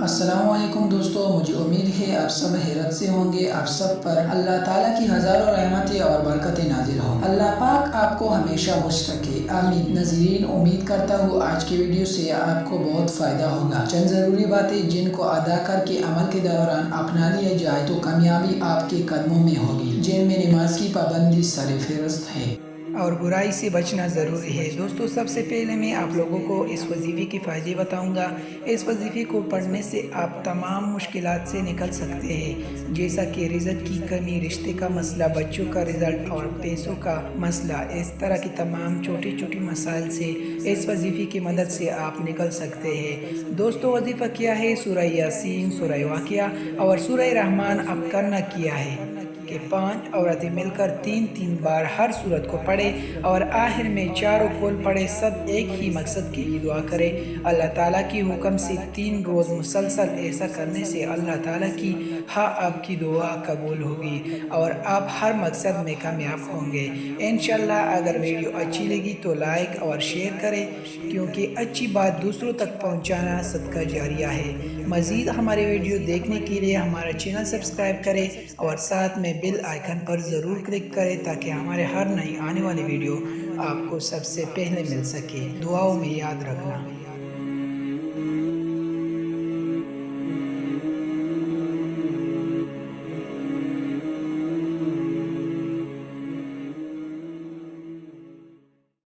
السلام علیکم دوستو، مجھے امید ہے آپ سب حیرت سے ہوں گے۔ آپ سب پر اللہ تعالیٰ کی ہزاروں رحمتیں اور برکتیں نازل ہوں۔ اللہ پاک آپ کو ہمیشہ خوش رکھے، آمین۔ ناظرین، امید کرتا ہوں آج کی ویڈیو سے آپ کو بہت فائدہ ہوگا۔ چند ضروری باتیں جن کو ادا کر کے عمل کے دوران اپنا لیا جائے تو کامیابی آپ کے قدموں میں ہوگی، جن میں نماز کی پابندی سر فہرست ہے اور برائی سے بچنا ضروری ہے۔ دوستو، سب سے پہلے میں آپ لوگوں کو اس وظیفے کے فائدے بتاؤں گا۔ اس وظیفے کو پڑھنے سے آپ تمام مشکلات سے نکل سکتے ہیں، جیسا کہ رزق کی کمی، رشتے کا مسئلہ، بچوں کا رزلٹ اور پیسوں کا مسئلہ۔ اس طرح کی تمام چھوٹی چھوٹی مسائل سے اس وظیفے کی مدد سے آپ نکل سکتے ہیں۔ دوستو، وظیفہ کیا ہے؟ سورہ یاسین، سورہ واقعہ اور سورہ رحمان آپ کرنا کیا ہے کہ 5 عورتیں مل کر 3 بار ہر سورت کو پڑھیں اور آخر میں چاروں کول پڑھیں۔ سب ایک ہی مقصد کے لیے دعا کریں۔ اللہ تعالیٰ کی حکم سے 3 روز مسلسل ایسا کرنے سے اللہ تعالیٰ کی آپ کی دعا قبول ہوگی اور آپ ہر مقصد میں کامیاب ہوں گے انشاءاللہ۔ اگر ویڈیو اچھی لگی تو لائک اور شیئر کریں، کیونکہ اچھی بات دوسروں تک پہنچانا صدقہ جاریہ ہے۔ مزید ہمارے ویڈیو دیکھنے کے لیے ہمارا چینل سبسکرائب کریں اور ساتھ میں بیل آئیکن پر ضرور کلک کریں تاکہ ہمارے ہر نئی آنے والی ویڈیو آپ کو سب سے پہلے مل سکے۔ دعاؤں میں یاد رکھنا۔